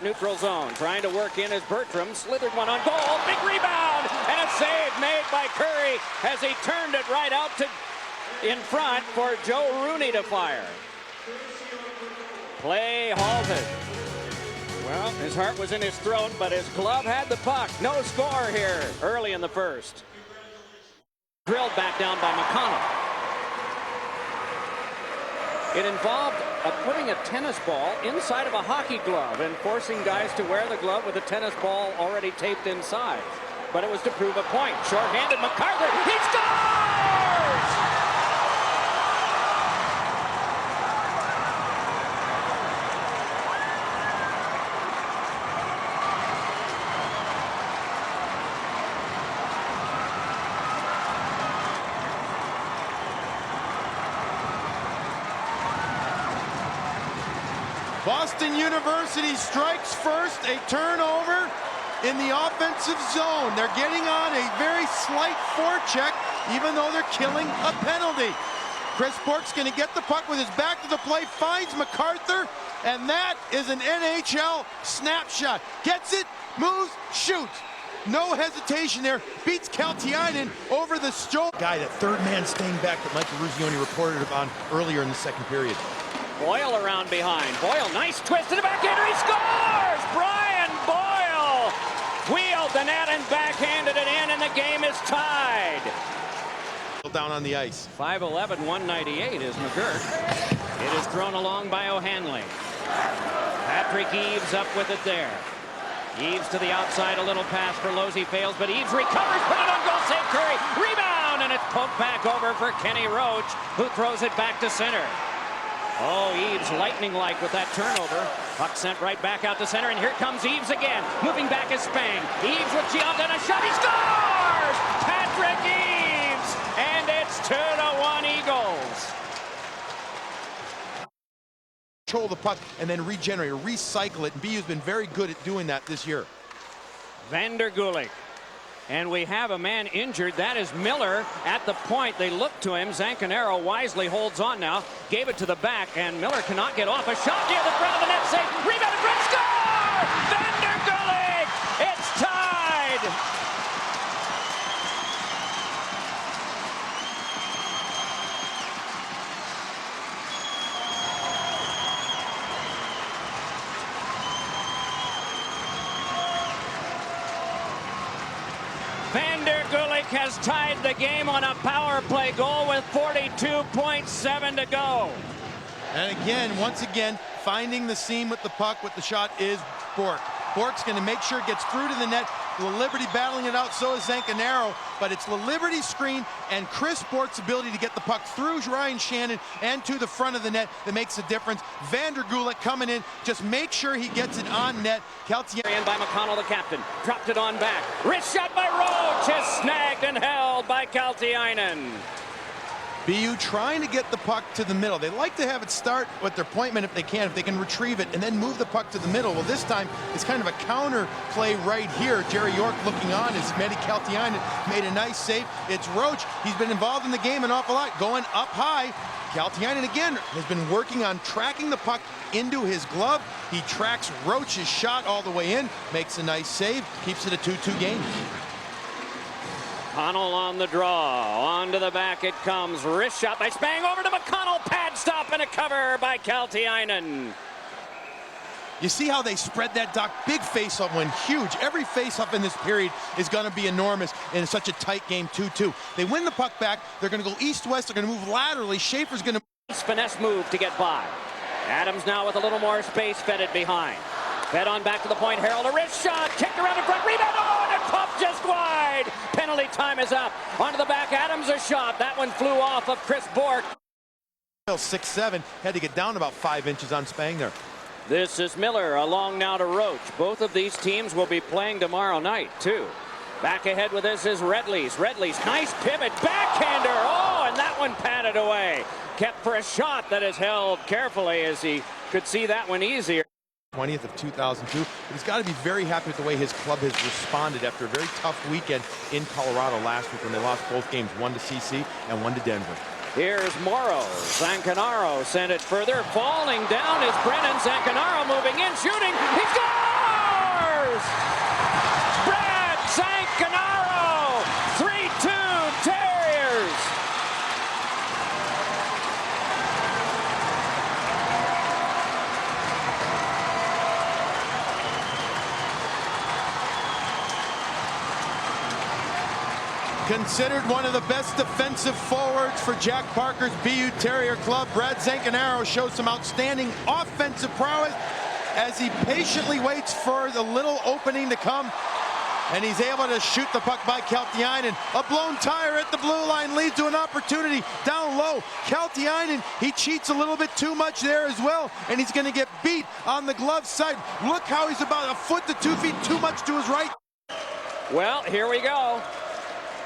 Neutral zone, trying to work in as Bertram slithered one on goal. Big rebound and a save made by Curry as he turned it right out to in front for Joe Rooney to fire. Play halted. Well, his heart was in his throat, but his glove had the puck. No score here early in the first. Drilled back down by McConnell. It involved putting a tennis ball inside of a hockey glove and forcing guys to wear the glove with a tennis ball already taped inside. But it was to prove a point. Short-handed MacArthur, he scores! Boston University strikes first, a turnover in the offensive zone. They're getting on a very slight forecheck, even though they're killing a penalty. Chris Bork's going to get the puck with his back to the play, finds MacArthur, and that is an NHL snapshot. Gets it, moves, shoots. No hesitation there, beats Kaltiainen over the shoulder. Guy, that third man staying back that Michael Ruzioni reported on earlier in the second period. Boyle around behind. Boyle, nice twist to the backhander. He scores! Brian Boyle wheeled the net and backhanded it in, and the game is tied. Down on the ice. 5'11", 198 is McGirt. It is thrown along by O'Hanley. Patrick Eaves up with it there. Eaves to the outside, a little pass for Losey, fails, but Eaves recovers, put it on goal, save Curry. Rebound, and it's poked back over for Kenny Roach, who throws it back to center. Oh, Eaves lightning-like with that turnover. Puck sent right back out to center, and here comes Eaves again. Moving back is Spang. Eaves with Gialda and a shot. He scores! Patrick Eaves! And it's 2-1 Eagles. Control the puck and then regenerate or recycle it. And BU's been very good at doing that this year. Vander Gulik. And we have a man injured. That is Miller at the point. They look to him. Zancanaro wisely holds on now. Gave it to the back, and Miller cannot get off. A shot near the front of the net. Save. Rebound and front. Score! Vander Gulik! It's tied! Vander Gulik has tied the game on a power play goal with 42.7 to go. And again, once again, finding the seam with the puck with the shot is Bork. Bork's going to make sure it gets through to the net. Liberty battling it out, so is Zancanaro, but it's Liberty screen and Chris Bork's ability to get the puck through Ryan Shannon and to the front of the net that makes the difference. Vander Gulik coming in, just make sure he gets it on net. And by McConnell, the captain, dropped it on back. Wrist shot by Roach, is snagged and held by Kaltiainen. BU trying to get the puck to the middle. They like to have it start with their point man if they can retrieve it and then move the puck to the middle. Well, this time it's kind of a counter play right here. Jerry York looking on as Mehdi Kaltiainen made a nice save. It's Roach. He's been involved in the game an awful lot, going up high. Kaltiainen again has been working on tracking the puck into his glove. He tracks Roach's shot all the way in, makes a nice save, keeps it a 2-2 game. McConnell on the draw, onto the back it comes, wrist shot by Spang, over to McConnell, pad stop and a cover by Kaltiainen. You see how they spread that, Doc? Big face-off went huge. Every face-off in this period is going to be enormous in such a tight game, 2-2. They win the puck back, they're going to go east-west, they're going to move laterally, Schaefer's going to... Finesse move to get by. Adams now with a little more space, fed it behind. Fed on back to the point, Harold, a wrist shot, kicked around in front, rebound, oh, and it popped just wide. Penalty time is up. Onto the back, Adams a shot. That one flew off of Chris Bork. 6'7", had to get down about 5 inches on Spang there. This is Miller, along now to Roach. Both of these teams will be playing tomorrow night, too. Back ahead with this is Redleys. Redleys, nice pivot, backhander, oh, and that one patted away. Kept for a shot that is held carefully as he could see that one easier. 20th of 2002. But he's got to be very happy with the way his club has responded after a very tough weekend in Colorado last week when they lost both games, one to CC and one to Denver. Here's Morrow. Zancanaro sent it further. Falling down is Brennan. Zancanaro moving in, shooting. He scores! Considered one of the best defensive forwards for Jack Parker's BU Terrier Club, Brad Zancanaro shows some outstanding offensive prowess as he patiently waits for the little opening to come. And he's able to shoot the puck by Keltiainen. A blown tire at the blue line leads to an opportunity down low. Keltiainen, he cheats a little bit too much there as well, and he's going to get beat on the glove side. Look how he's about a foot to 2 feet too much to his right. Well, here we go.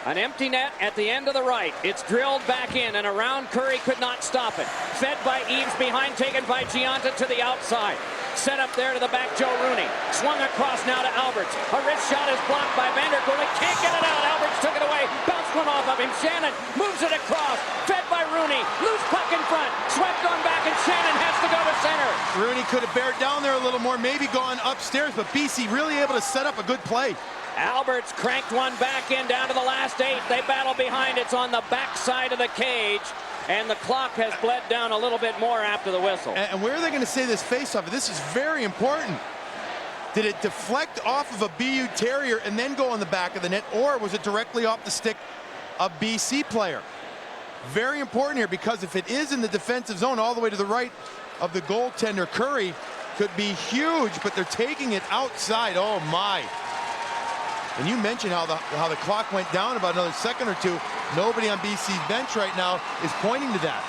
An empty net at the end of the right. It's drilled back in and around. Curry could not stop it. Fed by Eaves behind, taken by Giunta to the outside. Set up there to the back, Joe Rooney. Swung across now to Alberts. A wrist shot is blocked by Vandergoolik. Can't get it out. Alberts took it away. Bounced one off of him. Shannon moves it across. Fed by Rooney. Loose puck in front. Swept on back, and Shannon has to go to center. Rooney could have bared down there a little more, maybe gone upstairs, but BC really able to set up a good play. Alberts cranked one back in down to the last 8. They battle behind. It's on the back side of the cage. And the clock has bled down a little bit more after the whistle. And where are they going to say this face-off? This is very important. Did it deflect off of a BU Terrier and then go on the back of the net, or was it directly off the stick of BC player? Very important here, because if it is in the defensive zone all the way to the right of the goaltender, Curry, could be huge, but they're taking it outside. Oh my. And you mentioned how the clock went down about another second or two. Nobody on BC's bench right now is pointing to that.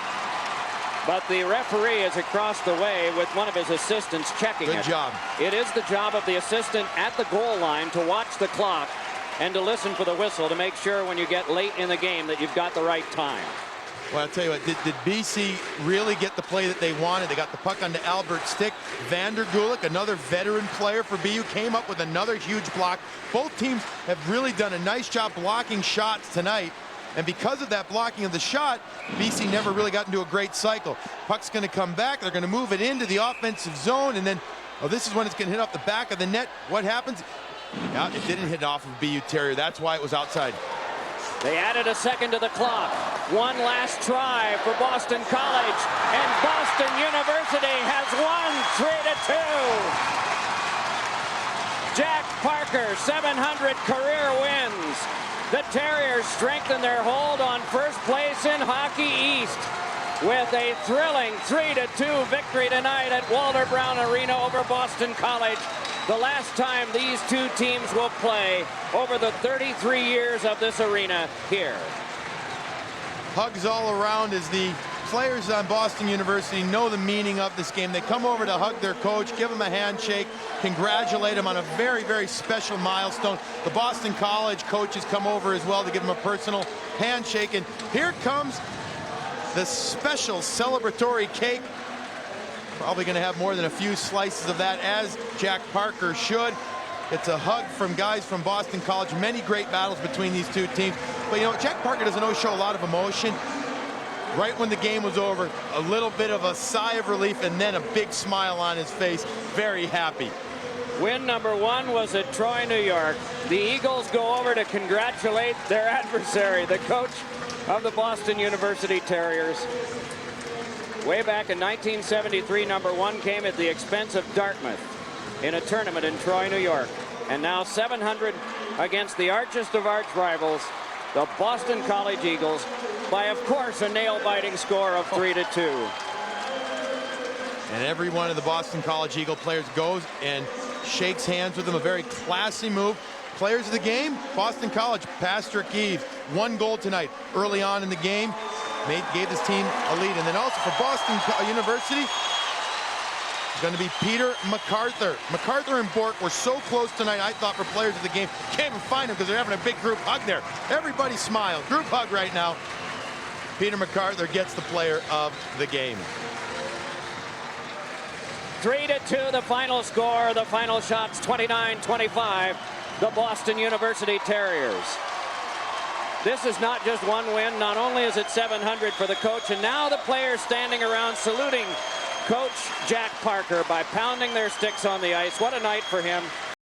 But the referee is across the way with one of his assistants checking it. Good job. It is the job of the assistant at the goal line to watch the clock and to listen for the whistle to make sure when you get late in the game that you've got the right time. Well, I'll tell you what, did BC really get the play that they wanted? They got the puck onto Albert's stick. Vandergoolik, another veteran player for BU, came up with another huge block. Both teams have really done a nice job blocking shots tonight. And because of that blocking of the shot, BC never really got into a great cycle. Puck's going to come back. They're going to move it into the offensive zone. And then, oh, this is when it's going to hit off the back of the net. What happens? Yeah, it didn't hit off of BU Terrier. That's why it was outside. They added a second to the clock. One last try for Boston College, and Boston University has won 3-2. Jack Parker, 700 career wins. The Terriers strengthen their hold on first place in Hockey East with a thrilling 3-2 victory tonight at Walter Brown Arena over Boston College. The last time these two teams will play over the 33 years of this arena here. Hugs all around as the players on Boston University know the meaning of this game. They come over to hug their coach, give him a handshake, congratulate him on a very, very special milestone. The Boston College coaches come over as well to give him a personal handshake. And here comes the special celebratory cake. Probably going to have more than a few slices of that, as Jack Parker should. It's a hug from guys from Boston College. Many great battles between these two teams. But, you know, Jack Parker doesn't always show a lot of emotion. Right when the game was over, a little bit of a sigh of relief and then a big smile on his face. Very happy. Win number 1 was at Troy, New York. The Eagles go over to congratulate their adversary, the coach of the Boston University Terriers. Way back in 1973, number 1 came at the expense of Dartmouth in a tournament in Troy, New York. And now 700 against the archest of arch rivals, the Boston College Eagles, by, of course, a nail-biting score of 3-2. And every one of the Boston College Eagle players goes and shakes hands with them. A very classy move. Players of the game, Boston College, Patrick Eaves, 1 goal tonight early on in the game. Gave this team a lead. And then also for Boston University, it's going to be Peter MacArthur. MacArthur and Bork were so close tonight, I thought, for players of the game. Can't even find them because they're having a big group hug there. Everybody smile. Group hug right now. Peter MacArthur gets the player of the game. 3-2 the final score. The final shots 29-25. The Boston University Terriers. This is not just one win. Not only is it 700 for the coach, and now the players standing around saluting Coach Jack Parker by pounding their sticks on the ice. What a night for him.